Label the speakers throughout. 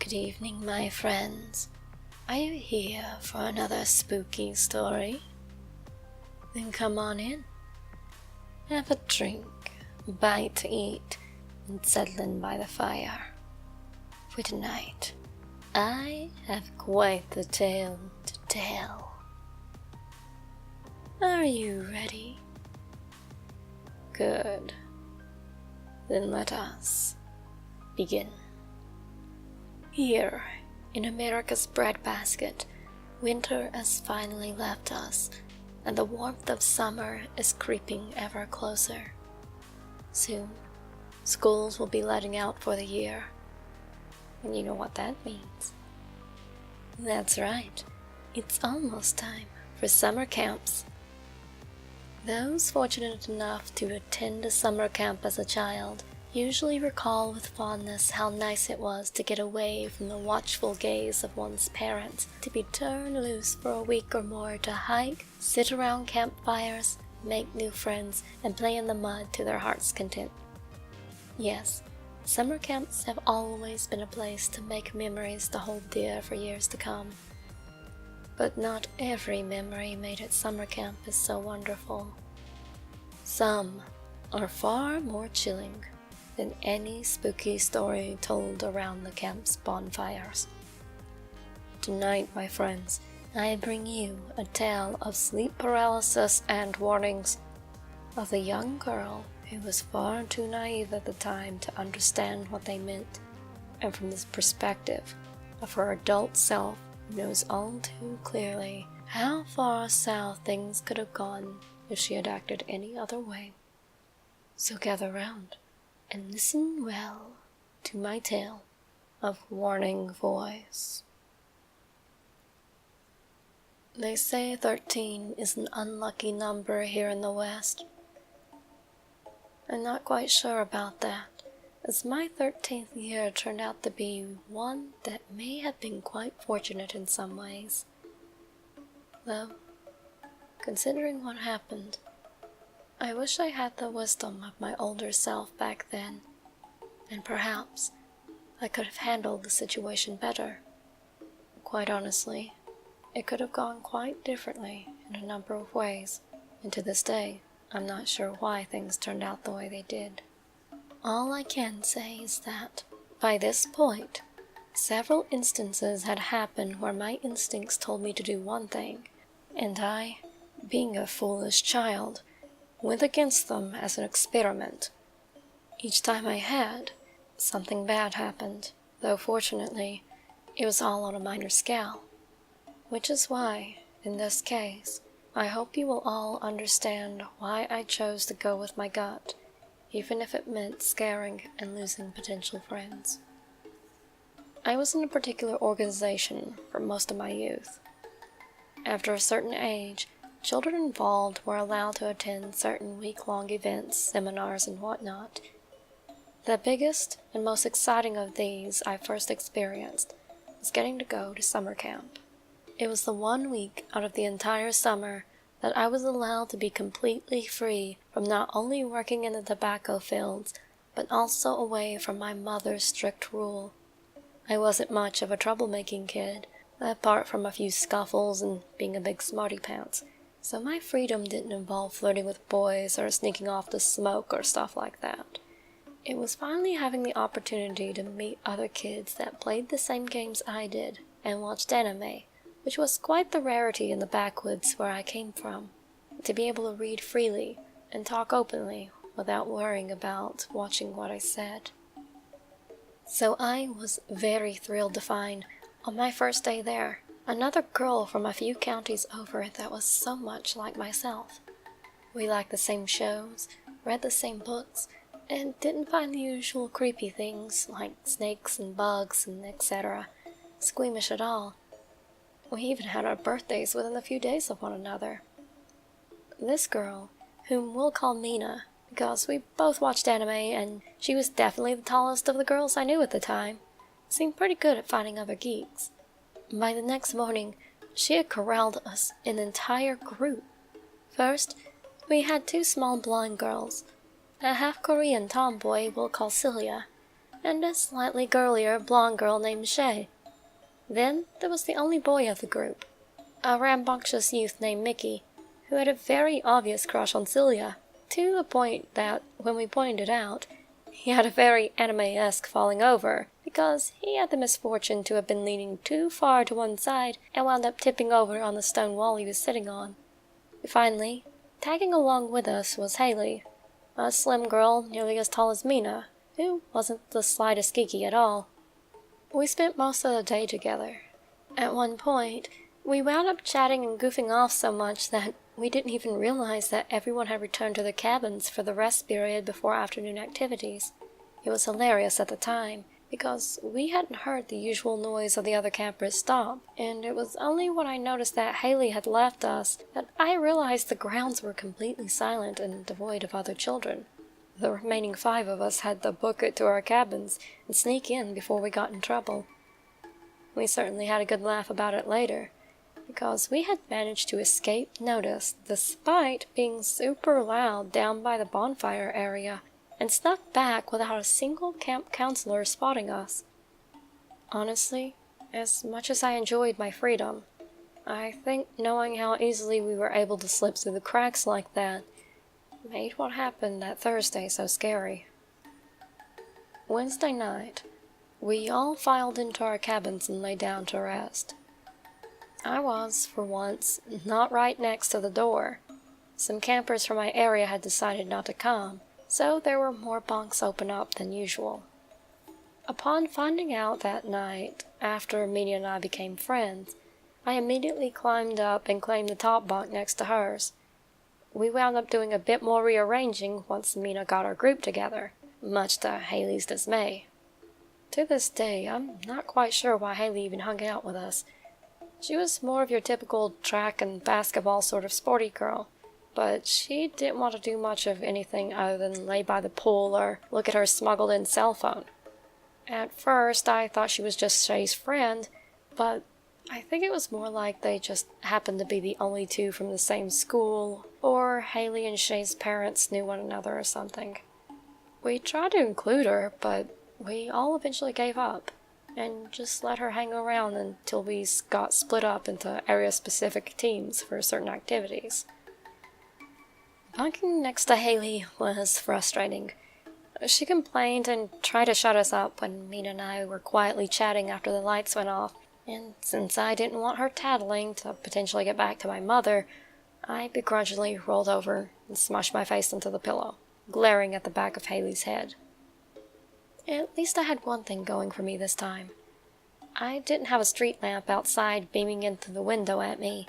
Speaker 1: Good evening, my friends. Are you here for another spooky story? Then come on in. Have a drink, a bite to eat, and settle in by the fire. For tonight, I have quite the tale to tell. Are you ready? Good. Then let us begin. Here, in America's breadbasket, winter has finally left us, and the warmth of summer is creeping ever closer. Soon, schools will be letting out for the year. And you know what that means. That's right, it's almost time for summer camps. Those fortunate enough to attend a summer camp as a child usually recall with fondness how nice it was to get away from the watchful gaze of one's parents, to be turned loose for a week or more to hike, sit around campfires, make new friends, and play in the mud to their heart's content. Yes, summer camps have always been a place to make memories to hold dear for years to come. But not every memory made at summer camp is so wonderful. Some are far more chilling than any spooky story told around the camp's bonfires. Tonight, my friends, I bring you a tale of sleep paralysis and warnings, of a young girl who was far too naive at the time to understand what they meant, and from the perspective of her adult self who knows all too clearly how far south things could have gone if she had acted any other way. So gather round and listen well to my tale of warning voice. They say 13 is an unlucky number here in the West. I'm not quite sure about that, as my 13th year turned out to be one that may have been quite fortunate in some ways. Though, considering what happened, I wish I had the wisdom of my older self back then, and perhaps I could have handled the situation better. Quite honestly, it could have gone quite differently in a number of ways, and to this day, I'm not sure why things turned out the way they did. All I can say is that, by this point, several instances had happened where my instincts told me to do one thing, and I, being a foolish child, went against them as an experiment. Each time I had, something bad happened, though fortunately, it was all on a minor scale. Which is why, in this case, I hope you will all understand why I chose to go with my gut, even if it meant scaring and losing potential friends. I was in a particular organization for most of my youth. After a certain age, children involved were allowed to attend certain week-long events, seminars, and whatnot. The biggest and most exciting of these I first experienced was getting to go to summer camp. It was the 1 week out of the entire summer that I was allowed to be completely free from not only working in the tobacco fields, but also away from my mother's strict rule. I wasn't much of a troublemaking kid, apart from a few scuffles and being a big smarty pants. So my freedom didn't involve flirting with boys or sneaking off to smoke or stuff like that. It was finally having the opportunity to meet other kids that played the same games I did and watched anime, which was quite the rarity in the backwoods where I came from. To be able to read freely and talk openly without worrying about watching what I said. So I was very thrilled to find, on my first day there, another girl from a few counties over that was so much like myself. We liked the same shows, read the same books, and didn't find the usual creepy things like snakes and bugs and etc. squeamish at all. We even had our birthdays within a few days of one another. This girl, whom we'll call Mina, because we both watched anime and she was definitely the tallest of the girls I knew at the time, seemed pretty good at finding other geeks. By the next morning, she had corralled us an entire group. First, we had 2 small blonde girls, a half-Korean tomboy we'll call Celia, and a slightly girlier blonde girl named Shay. Then there was the only boy of the group, a rambunctious youth named Mickey, who had a very obvious crush on Celia, to the point that, when we pointed it out, he had a very anime-esque falling over, because he had the misfortune to have been leaning too far to one side and wound up tipping over on the stone wall he was sitting on. Finally, tagging along with us was Haley, a slim girl nearly as tall as Mina, who wasn't the slightest geeky at all. We spent most of the day together. At one point, we wound up chatting and goofing off so much that we didn't even realize that everyone had returned to their cabins for the rest period before afternoon activities. It was hilarious at the time, because we hadn't heard the usual noise of the other campers stop, and it was only when I noticed that Haley had left us that I realized the grounds were completely silent and devoid of other children. The remaining 5 of us had to book it to our cabins and sneak in before we got in trouble. We certainly had a good laugh about it later, because we had managed to escape notice despite being super loud down by the bonfire area, and snuck back without a single camp counselor spotting us. Honestly, as much as I enjoyed my freedom, I think knowing how easily we were able to slip through the cracks like that made what happened that Thursday so scary. Wednesday night, we all filed into our cabins and lay down to rest. I was, for once, not right next to the door. Some campers from my area had decided not to come, so there were more bunks open up than usual. Upon finding out that night, after Mina and I became friends, I immediately climbed up and claimed the top bunk next to hers. We wound up doing a bit more rearranging once Mina got our group together, much to Haley's dismay. To this day, I'm not quite sure why Haley even hung out with us. She was more of your typical track and basketball sort of sporty girl, but she didn't want to do much of anything other than lay by the pool or look at her smuggled-in cell phone. At first, I thought she was just Shay's friend, but I think it was more like they just happened to be the only 2 from the same school, or Haley and Shay's parents knew one another or something. We tried to include her, but we all eventually gave up, and just let her hang around until we got split up into area-specific teams for certain activities. Bunking next to Haley was frustrating. She complained and tried to shut us up when Mina and I were quietly chatting after the lights went off, and since I didn't want her tattling to potentially get back to my mother, I begrudgingly rolled over and smushed my face into the pillow, glaring at the back of Haley's head. At least I had one thing going for me this time. I didn't have a street lamp outside beaming into the window at me.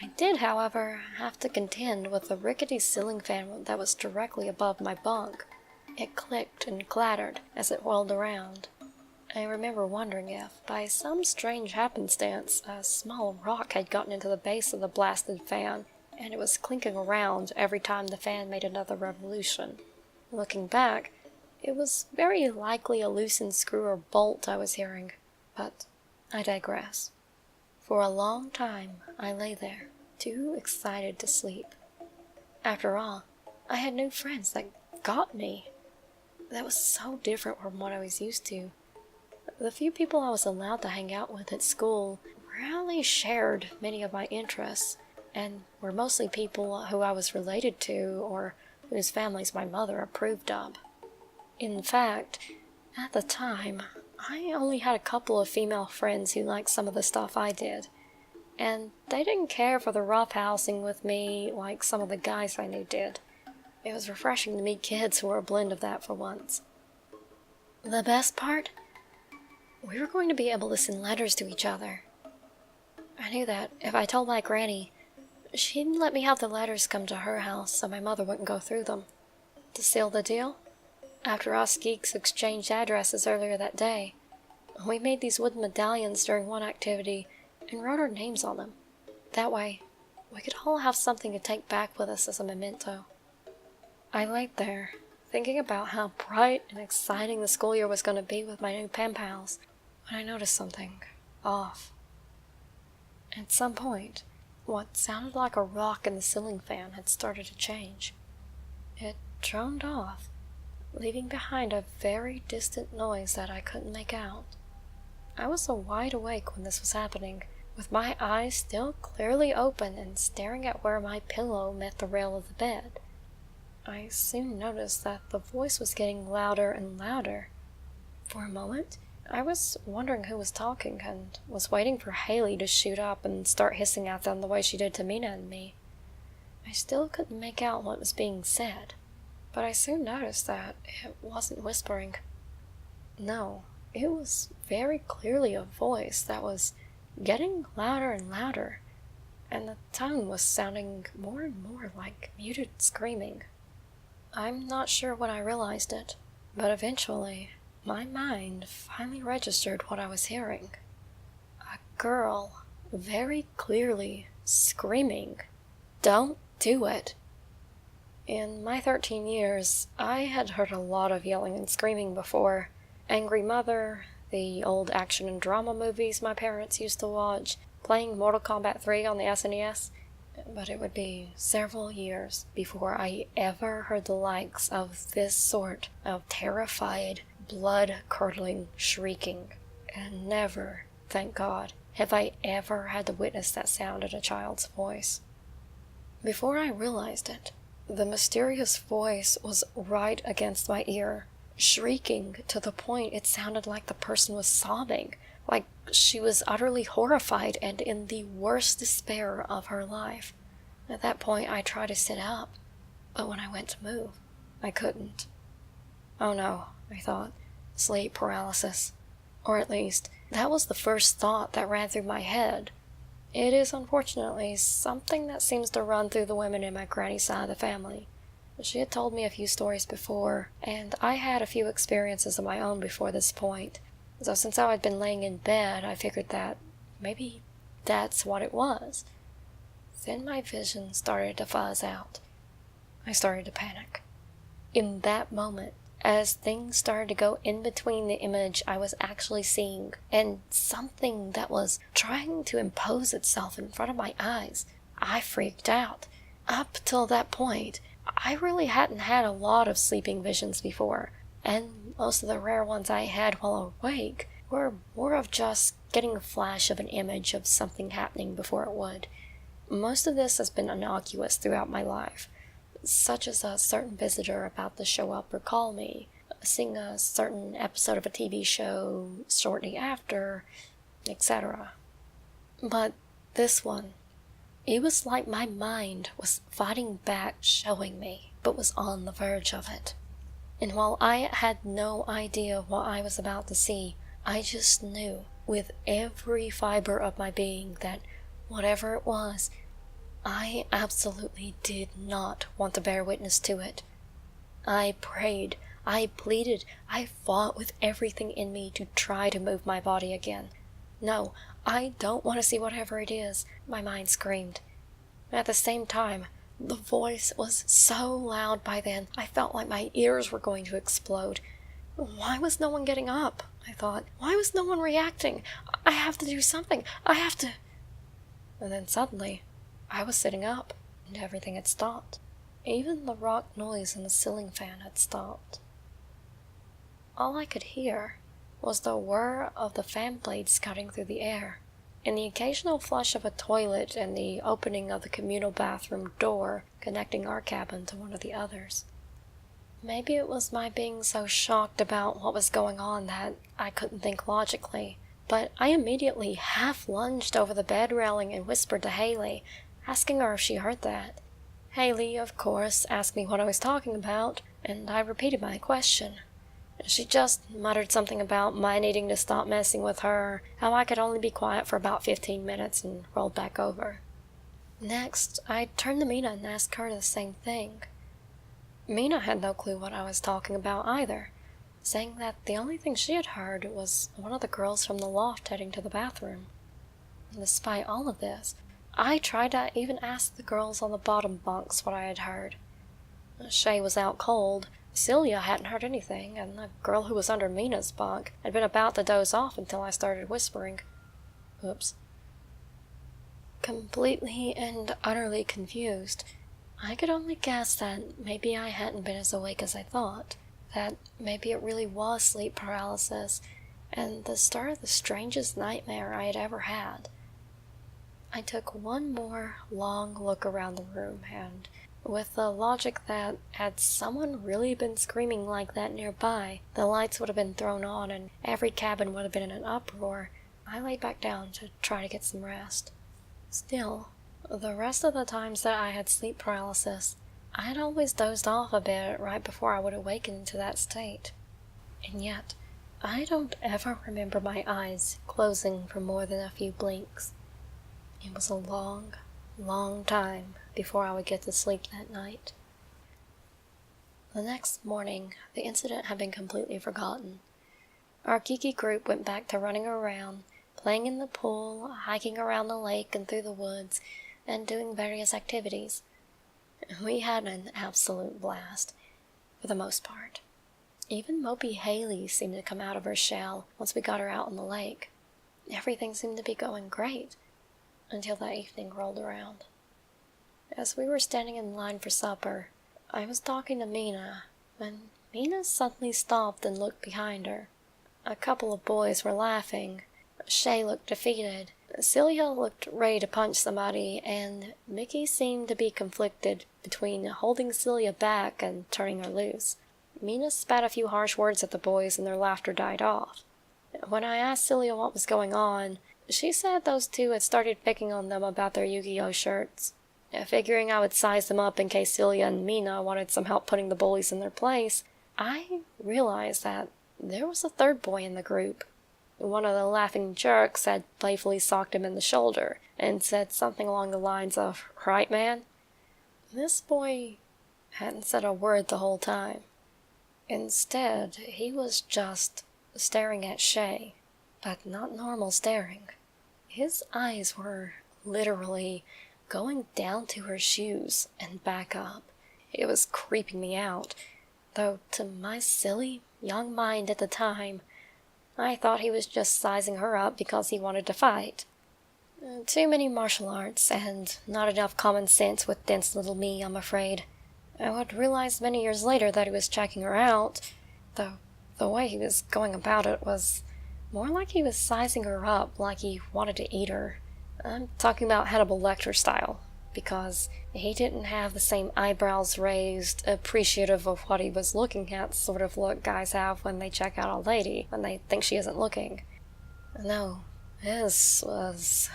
Speaker 1: I did, however, have to contend with the rickety ceiling fan that was directly above my bunk. It clicked and clattered as it whirled around. I remember wondering if, by some strange happenstance, a small rock had gotten into the base of the blasted fan, and it was clinking around every time the fan made another revolution. Looking back, it was very likely a loosened screw or bolt I was hearing, but I digress. For a long time, I lay there, too excited to sleep. After all, I had new friends that got me. That was so different from what I was used to. The few people I was allowed to hang out with at school rarely shared many of my interests, and were mostly people who I was related to or whose families my mother approved of. In fact, at the time, I only had a couple of female friends who liked some of the stuff I did, and they didn't care for the roughhousing with me like some of the guys I knew did. It was refreshing to meet kids who were a blend of that for once. The best part? We were going to be able to send letters to each other. I knew that if I told my granny, she'd let me have the letters come to her house so my mother wouldn't go through them. To seal the deal, after us geeks exchanged addresses earlier that day, we made these wooden medallions during one activity and wrote our names on them. That way, we could all have something to take back with us as a memento. I laid there, thinking about how bright and exciting the school year was going to be with my new pen pals, when I noticed something off. At some point, what sounded like a rock in the ceiling fan had started to change. It droned off, leaving behind a very distant noise that I couldn't make out. I was wide awake when this was happening, with my eyes still clearly open and staring at where my pillow met the rail of the bed. I soon noticed that the voice was getting louder and louder. For a moment, I was wondering who was talking and was waiting for Haley to shoot up and start hissing at them the way she did to Mina and me. I still couldn't make out what was being said, but I soon noticed that it wasn't whispering. No, it was very clearly a voice that was getting louder and louder, and the tone was sounding more and more like muted screaming. I'm not sure when I realized it, but eventually my mind finally registered what I was hearing. A girl, very clearly screaming, "Don't do it!" In my 13 years, I had heard a lot of yelling and screaming before. Angry Mother, the old action and drama movies my parents used to watch, playing Mortal Kombat 3 on the SNES, but it would be several years before I ever heard the likes of this sort of terrified, blood-curdling shrieking. And never, thank God, have I ever had to witness that sound in a child's voice. Before I realized it, the mysterious voice was right against my ear, shrieking to the point it sounded like the person was sobbing, like she was utterly horrified and in the worst despair of her life. At that point, I tried to sit up, but when I went to move, I couldn't. Oh no, I thought, sleep paralysis. Or at least, that was the first thought that ran through my head. It is unfortunately something that seems to run through the women in my granny's side of the family. She had told me a few stories before, and I had a few experiences of my own before this point. So since I had been laying in bed, I figured that maybe that's what it was. Then my vision started to fuzz out. I started to panic. In that moment, as things started to go in between the image I was actually seeing and something that was trying to impose itself in front of my eyes, I freaked out. Up till that point, I really hadn't had a lot of sleeping visions before, and most of the rare ones I had while awake were more of just getting a flash of an image of something happening before it would. Most of this has been innocuous throughout my life, such as a certain visitor about to show up or call me, seeing a certain episode of a TV show shortly after, etc. But this one, it was like my mind was fighting back showing me, but was on the verge of it. And while I had no idea what I was about to see, I just knew with every fiber of my being that whatever it was, I absolutely did not want to bear witness to it. I prayed, I pleaded, I fought with everything in me to try to move my body again. No, I don't want to see whatever it is, my mind screamed. At the same time, the voice was so loud by then, I felt like my ears were going to explode. Why was no one getting up? I thought. Why was no one reacting? I have to do something. I have to... And then suddenly, I was sitting up, and everything had stopped. Even the rock noise in the ceiling fan had stopped. All I could hear was the whir of the fan blades cutting through the air, and the occasional flush of a toilet and the opening of the communal bathroom door connecting our cabin to one of the others. Maybe it was my being so shocked about what was going on that I couldn't think logically, but I immediately half-lunged over the bed railing and whispered to Haley, asking her if she heard that. Haley, of course, asked me what I was talking about, and I repeated my question. She just muttered something about my needing to stop messing with her, how I could only be quiet for about 15 minutes, and rolled back over. Next, I turned to Mina and asked her the same thing. Mina had no clue what I was talking about either, saying that the only thing she had heard was one of the girls from the loft heading to the bathroom. Despite all of this, I tried to even ask the girls on the bottom bunks what I had heard. Shay was out cold, Celia hadn't heard anything, and the girl who was under Mina's bunk had been about to doze off until I started whispering. Oops. Completely and utterly confused, I could only guess that maybe I hadn't been as awake as I thought, that maybe it really was sleep paralysis and the start of the strangest nightmare I had ever had. I took one more long look around the room, and with the logic that had someone really been screaming like that nearby, the lights would have been thrown on and every cabin would have been in an uproar, I lay back down to try to get some rest. Still, the rest of the times that I had sleep paralysis, I had always dozed off a bit right before I would awaken to that state. And yet, I don't ever remember my eyes closing for more than a few blinks. It was a long, long time before I would get to sleep that night. The next morning, the incident had been completely forgotten. Our geeky group went back to running around, playing in the pool, hiking around the lake and through the woods, and doing various activities. We had an absolute blast, for the most part. Even Mopey Haley seemed to come out of her shell once we got her out on the lake. Everything seemed to be going great, until that evening rolled around. As we were standing in line for supper, I was talking to Mina, when Mina suddenly stopped and looked behind her. A couple of boys were laughing. Shay looked defeated. Celia looked ready to punch somebody, and Mickey seemed to be conflicted between holding Celia back and turning her loose. Mina spat a few harsh words at the boys, and their laughter died off. When I asked Celia what was going on, she said those two had started picking on them about their Yu-Gi-Oh shirts. Figuring I would size them up in case Celia and Mina wanted some help putting the bullies in their place, I realized that there was a third boy in the group. One of the laughing jerks had playfully socked him in the shoulder, and said something along the lines of, "Right, man?" This boy hadn't said a word the whole time. Instead, he was just staring at Shay, but not normal staring. His eyes were literally going down to her shoes and back up. It was creeping me out, though to my silly, young mind at the time, I thought he was just sizing her up because he wanted to fight. Too many martial arts, and not enough common sense with dense little me, I'm afraid. I would realize many years later that he was checking her out, though the way he was going about it was more like he was sizing her up like he wanted to eat her. I'm talking about Hannibal Lecter style, because he didn't have the same eyebrows raised, appreciative of what he was looking at sort of look guys have when they check out a lady when they think she isn't looking. No, this was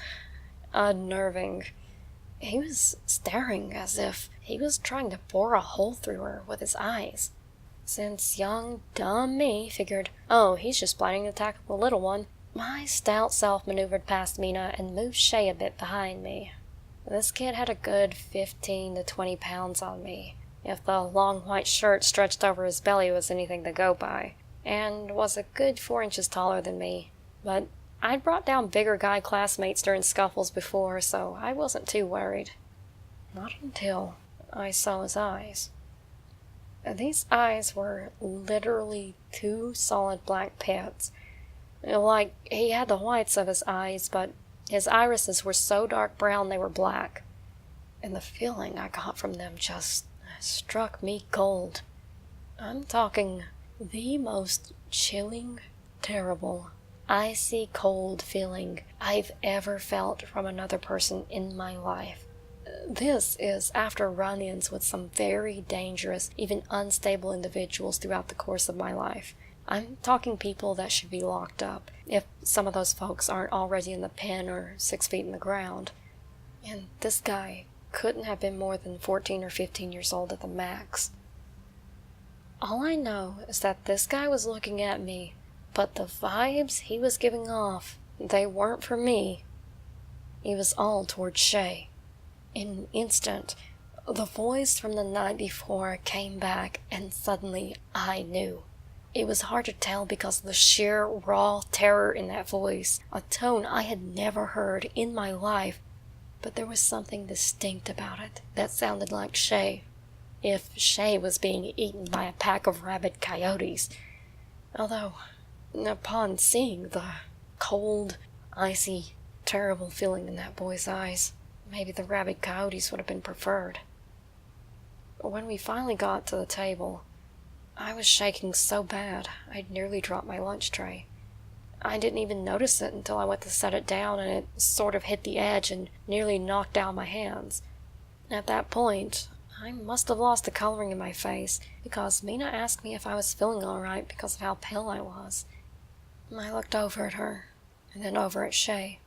Speaker 1: unnerving. He was staring as if he was trying to bore a hole through her with his eyes. Since young, dumb me figured, oh, he's just planning to tackle the little one, my stout self maneuvered past Mina and moved Shay a bit behind me. This kid had a good 15 to 20 pounds on me, if the long white shirt stretched over his belly was anything to go by, and was a good 4 inches taller than me. But I'd brought down bigger guy classmates during scuffles before, so I wasn't too worried. Not until I saw his eyes. These eyes were literally 2 solid black pits. Like, he had the whites of his eyes, but his irises were so dark brown they were black. And the feeling I got from them just struck me cold. I'm talking the most chilling, terrible, icy cold feeling I've ever felt from another person in my life. This is after run-ins with some very dangerous, even unstable individuals throughout the course of my life. I'm talking people that should be locked up, if some of those folks aren't already in the pen or 6 feet in the ground. And this guy couldn't have been more than 14 or 15 years old at the max. All I know is that this guy was looking at me, but the vibes he was giving off, they weren't for me. He was all towards Shay. In an instant, the voice from the night before came back, and suddenly I knew. It was hard to tell because of the sheer, raw terror in that voice, a tone I had never heard in my life, but there was something distinct about it that sounded like Shay, if Shay was being eaten by a pack of rabid coyotes. Although, upon seeing the cold, icy, terrible feeling in that boy's eyes, maybe the rabid coyotes would have been preferred. When we finally got to the table, I was shaking so bad, I'd nearly dropped my lunch tray. I didn't even notice it until I went to set it down and it sort of hit the edge and nearly knocked down my hands. At that point, I must have lost the coloring in my face because Mina asked me if I was feeling alright because of how pale I was. I looked over at her and then over at Shay.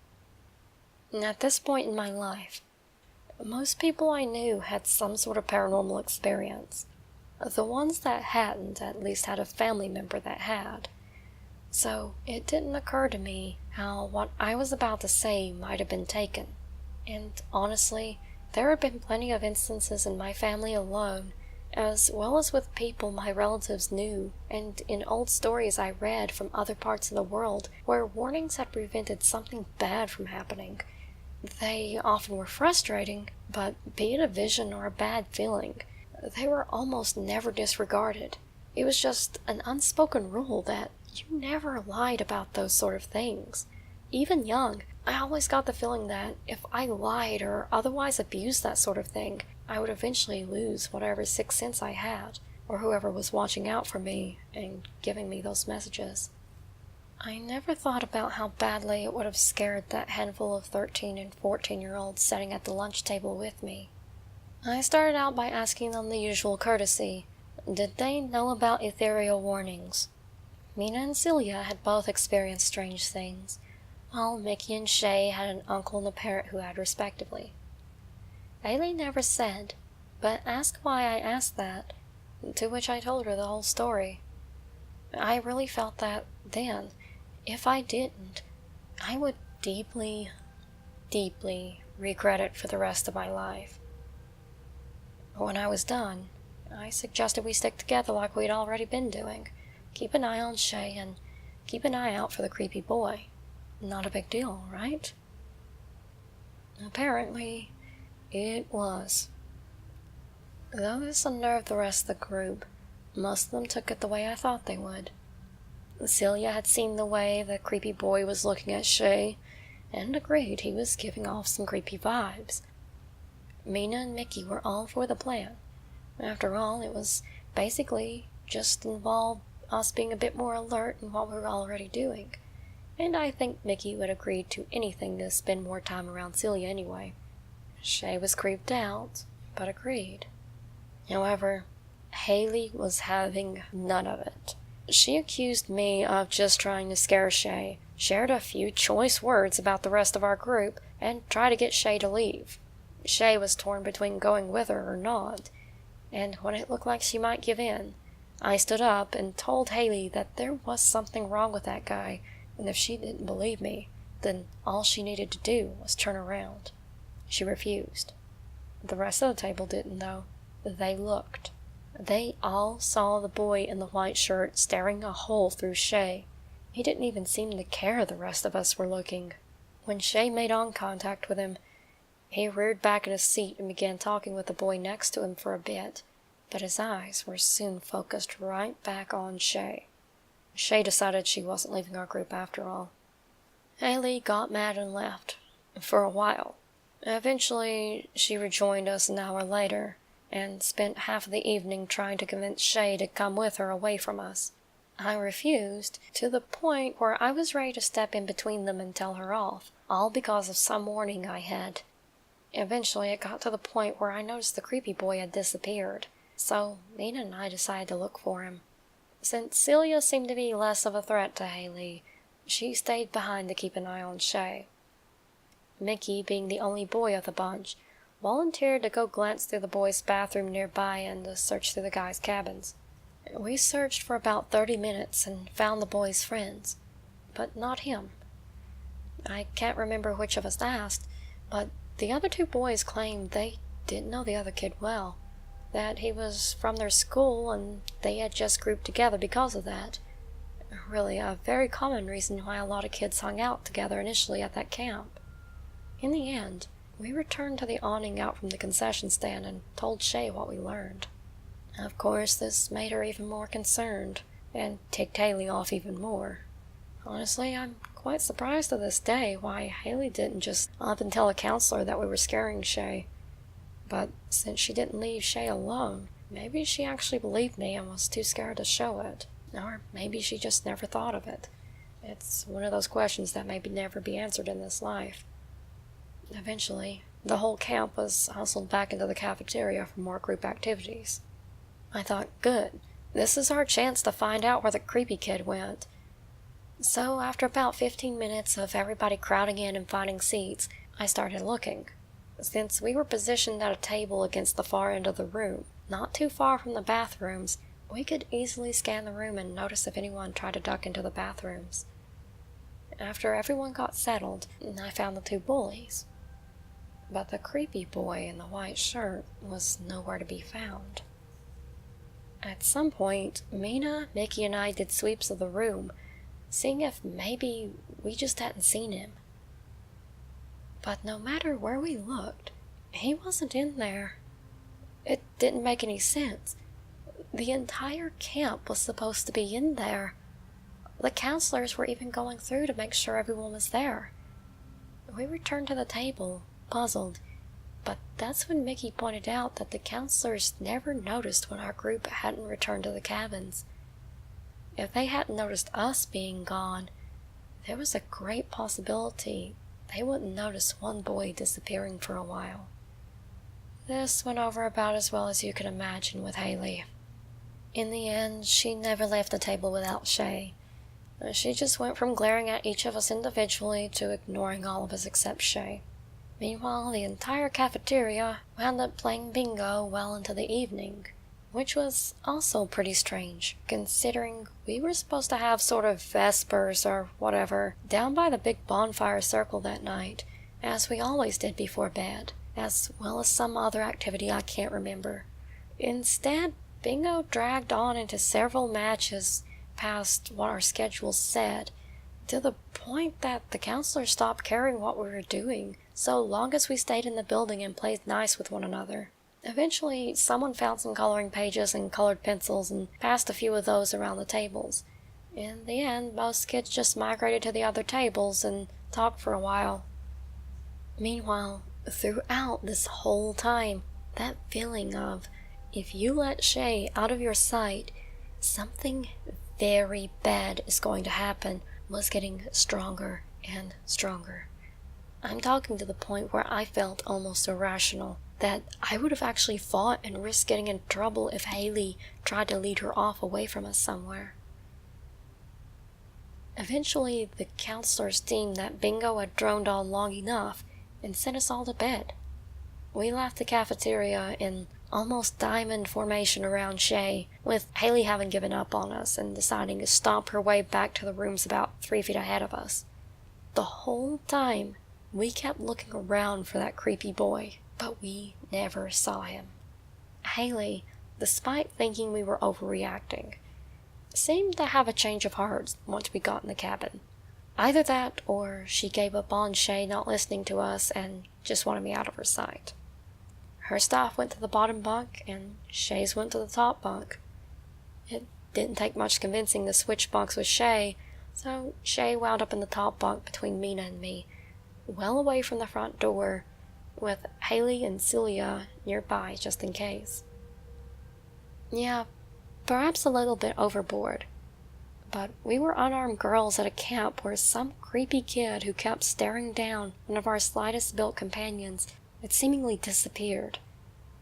Speaker 1: And at this point in my life, most people I knew had some sort of paranormal experience. The ones that hadn't at least had a family member that had. So it didn't occur to me how what I was about to say might have been taken. And honestly, there had been plenty of instances in my family alone, as well as with people my relatives knew, and in old stories I read from other parts of the world, where warnings had prevented something bad from happening. They often were frustrating, but be it a vision or a bad feeling, they were almost never disregarded. It was just an unspoken rule that you never lied about those sort of things. Even young, I always got the feeling that if I lied or otherwise abused that sort of thing, I would eventually lose whatever sixth sense I had, or whoever was watching out for me and giving me those messages. I never thought about how badly it would have scared that handful of 13 and 14-year-olds sitting at the lunch table with me. I started out by asking them the usual courtesy. Did they know about ethereal warnings? Mina and Celia had both experienced strange things, while Mickey and Shay had an uncle and a parrot who had respectively. Ailey never said, but asked why I asked that, to which I told her the whole story. I really felt that then, if I didn't, I would deeply, deeply regret it for the rest of my life. When I was done, I suggested we stick together like we'd already been doing. Keep an eye on Shay and keep an eye out for the creepy boy. Not a big deal, right? Apparently, it was. Though this unnerved the rest of the group, most of them took it the way I thought they would. Celia had seen the way the creepy boy was looking at Shay, and agreed he was giving off some creepy vibes. Mina and Mickey were all for the plan. After all, it was basically just involved us being a bit more alert in what we were already doing. And I think Mickey would agree to anything to spend more time around Celia anyway. Shay was creeped out, but agreed. However, Haley was having none of it. She accused me of just trying to scare Shay, shared a few choice words about the rest of our group, and tried to get Shay to leave. Shay was torn between going with her or not, and when it looked like she might give in, I stood up and told Haley that there was something wrong with that guy, and if she didn't believe me, then all she needed to do was turn around. She refused. The rest of the table didn't, though. They looked. They all saw the boy in the white shirt staring a hole through Shay. He didn't even seem to care the rest of us were looking. When Shay made eye contact with him, he reared back in his seat and began talking with the boy next to him for a bit, but his eyes were soon focused right back on Shay. Shay decided she wasn't leaving our group after all. Haley got mad and left. For a while. Eventually, she rejoined us an hour later, and spent half of the evening trying to convince Shay to come with her away from us. I refused, to the point where I was ready to step in between them and tell her off, all because of some warning I had. Eventually, it got to the point where I noticed the creepy boy had disappeared, so Mina and I decided to look for him. Since Celia seemed to be less of a threat to Haley, she stayed behind to keep an eye on Shay. Mickey, being the only boy of the bunch, volunteered to go glance through the boys' bathroom nearby and to search through the guys' cabins. We searched for about 30 minutes and found the boy's friends, but not him. I can't remember which of us asked, but the other two boys claimed they didn't know the other kid well, that he was from their school and they had just grouped together because of that. Really, a very common reason why a lot of kids hung out together initially at that camp. In the end, we returned to the awning out from the concession stand and told Shay what we learned. Of course, this made her even more concerned, and ticked Haley off even more. Honestly, I'm quite surprised to this day why Haley didn't just up and tell a counselor that we were scaring Shay. But since she didn't leave Shay alone, maybe she actually believed me and was too scared to show it. Or maybe she just never thought of it. It's one of those questions that may never be answered in this life. Eventually, the whole camp was hustled back into the cafeteria for more group activities. I thought, good, this is our chance to find out where the creepy kid went. So after about 15 minutes of everybody crowding in and finding seats, I started looking. Since we were positioned at a table against the far end of the room, not too far from the bathrooms, we could easily scan the room and notice if anyone tried to duck into the bathrooms. After everyone got settled, I found the two bullies. But the creepy boy in the white shirt was nowhere to be found. At some point, Mina, Mickey, and I did sweeps of the room, seeing if maybe we just hadn't seen him. But no matter where we looked, he wasn't in there. It didn't make any sense. The entire camp was supposed to be in there. The counselors were even going through to make sure everyone was there. We returned to the table, puzzled, but that's when Mickey pointed out that the counselors never noticed when our group hadn't returned to the cabins. If they hadn't noticed us being gone, there was a great possibility they wouldn't notice one boy disappearing for a while. This went over about as well as you could imagine with Haley. In the end, she never left the table without Shay. She just went from glaring at each of us individually to ignoring all of us except Shay. Meanwhile, the entire cafeteria wound up playing bingo well into the evening, which was also pretty strange, considering we were supposed to have sort of vespers or whatever down by the big bonfire circle that night, as we always did before bed, as well as some other activity I can't remember. Instead, bingo dragged on into several matches past what our schedules said, to the point that the counselor stopped caring what we were doing, so long as we stayed in the building and played nice with one another. Eventually, someone found some coloring pages and colored pencils and passed a few of those around the tables. In the end, most kids just migrated to the other tables and talked for a while. Meanwhile, throughout this whole time, that feeling of, if you let Shay out of your sight, something very bad is going to happen, was getting stronger and stronger. I'm talking to the point where I felt almost irrational, that I would have actually fought and risked getting in trouble if Haley tried to lead her off away from us somewhere. Eventually, the counselors deemed that bingo had droned on long enough and sent us all to bed. We left the cafeteria in almost diamond formation around Shay, with Haley having given up on us and deciding to stomp her way back to the rooms about 3 feet ahead of us. The whole time, we kept looking around for that creepy boy, but we never saw him. Haley, despite thinking we were overreacting, seemed to have a change of heart once we got in the cabin. Either that, or she gave up on Shay not listening to us and just wanted me out of her sight. Her staff went to the bottom bunk, and Shay's went to the top bunk. It didn't take much convincing to switch bunks with Shay, so Shay wound up in the top bunk between Mina and me, well away from the front door, with Haley and Celia nearby just in case. Yeah, perhaps a little bit overboard, but we were unarmed girls at a camp where some creepy kid who kept staring down one of our slightest built companions had seemingly disappeared,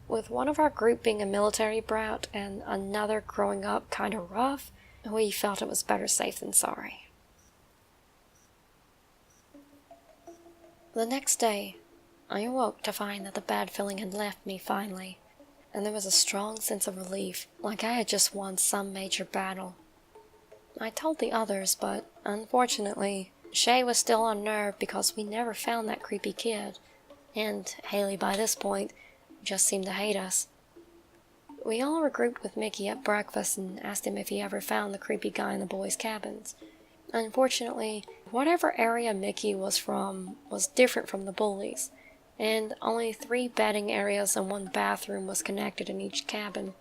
Speaker 1: with one of our group being a military brat and another growing up kinda rough. We felt it was better safe than sorry. The next day, I awoke to find that the bad feeling had left me finally, and there was a strong sense of relief, like I had just won some major battle. I told the others, but unfortunately, Shay was still unnerved because we never found that creepy kid, and Haley by this point just seemed to hate us. We all regrouped with Mickey at breakfast and asked him if he ever found the creepy guy in the boys' cabins. Unfortunately, whatever area Mickey was from was different from the bullies, and only 3 bedding areas and 1 bathroom was connected in each cabin.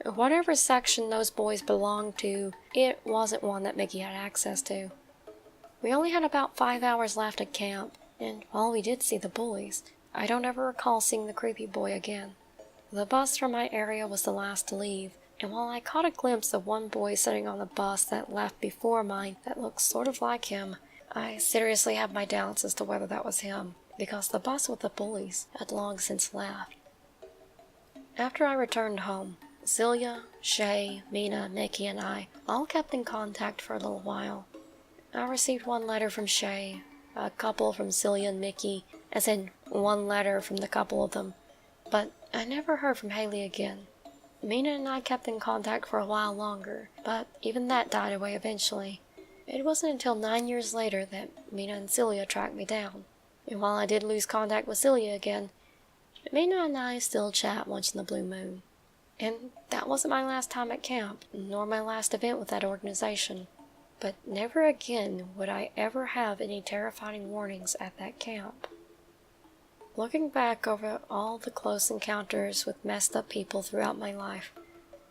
Speaker 1: Whatever section those boys belonged to, it wasn't one that Mickey had access to. We only had about 5 hours left at camp, and while we did see the bullies, I don't ever recall seeing the creepy boy again. The bus from my area was the last to leave, and while I caught a glimpse of one boy sitting on the bus that left before mine that looked sort of like him, I seriously had my doubts as to whether that was him, because the bus with the bullies had long since left. After I returned home, Celia, Shay, Mina, Nikki, and I all kept in contact for a little while. I received one letter from Shay, a couple from Celia and Mickey, as in one letter from the couple of them, but I never heard from Haley again. Mina and I kept in contact for a while longer, but even that died away eventually. It wasn't until 9 years later that Mina and Celia tracked me down, and while I did lose contact with Celia again, Mina and I still chat once in the blue moon. And that wasn't my last time at camp, nor my last event with that organization. But never again would I ever have any terrifying warnings at that camp. Looking back over all the close encounters with messed up people throughout my life,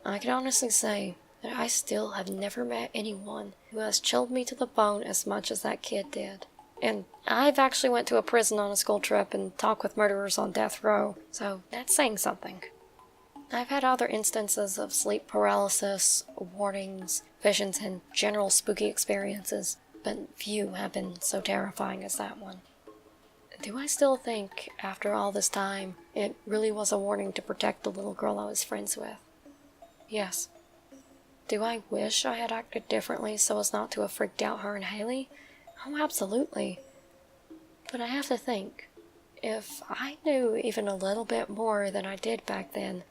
Speaker 1: I can honestly say that I still have never met anyone who has chilled me to the bone as much as that kid did. And I've actually went to a prison on a school trip and talked with murderers on death row, so that's saying something. I've had other instances of sleep paralysis, warnings, visions, and general spooky experiences, but few have been so terrifying as that one. Do I still think, after all this time, it really was a warning to protect the little girl I was friends with? Yes. Do I wish I had acted differently so as not to have freaked out her and Haley? Oh, absolutely. But I have to think, if I knew even a little bit more than I did back then,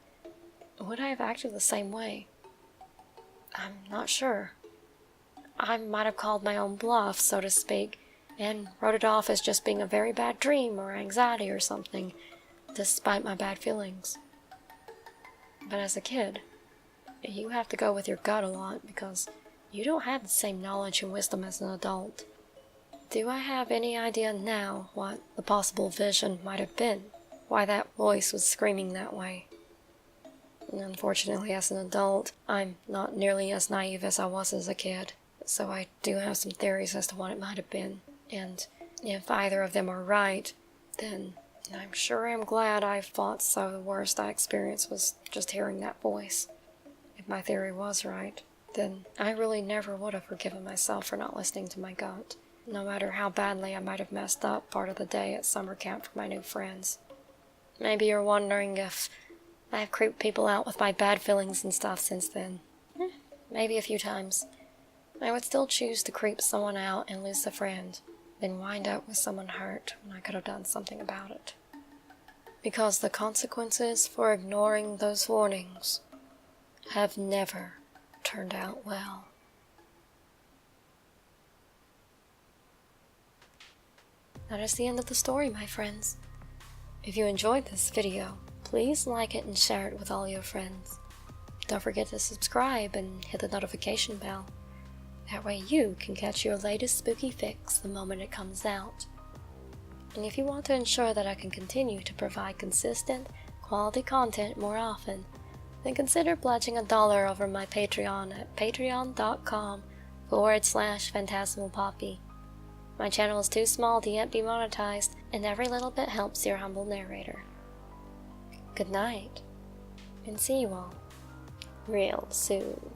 Speaker 1: would I have acted the same way? I'm not sure. I might have called my own bluff, so to speak, and wrote it off as just being a very bad dream or anxiety or something, despite my bad feelings. But as a kid, you have to go with your gut a lot because you don't have the same knowledge and wisdom as an adult. Do I have any idea now what the possible vision might have been? Why that voice was screaming that way? And unfortunately, as an adult, I'm not nearly as naive as I was as a kid, so I do have some theories as to what it might have been. And if either of them are right, then I'm sure I'm glad I thought so. The worst I experienced was just hearing that voice. If my theory was right, then I really never would have forgiven myself for not listening to my gut, no matter how badly I might have messed up part of the day at summer camp for my new friends. Maybe you're wondering if I've creeped people out with my bad feelings and stuff since then. Maybe a few times. I would still choose to creep someone out and lose a friend than wind up with someone hurt when I could have done something about it. Because the consequences for ignoring those warnings have never turned out well. That is the end of the story, my friends. If you enjoyed this video, please like it and share it with all your friends. Don't forget to subscribe and hit the notification bell. That way you can catch your latest spooky fix the moment it comes out. And if you want to ensure that I can continue to provide consistent, quality content more often, then consider pledging $1 over my Patreon at patreon.com/phantasmalpoppy. My channel is too small to yet be monetized, and every little bit helps your humble narrator. Good night, and see you all real soon.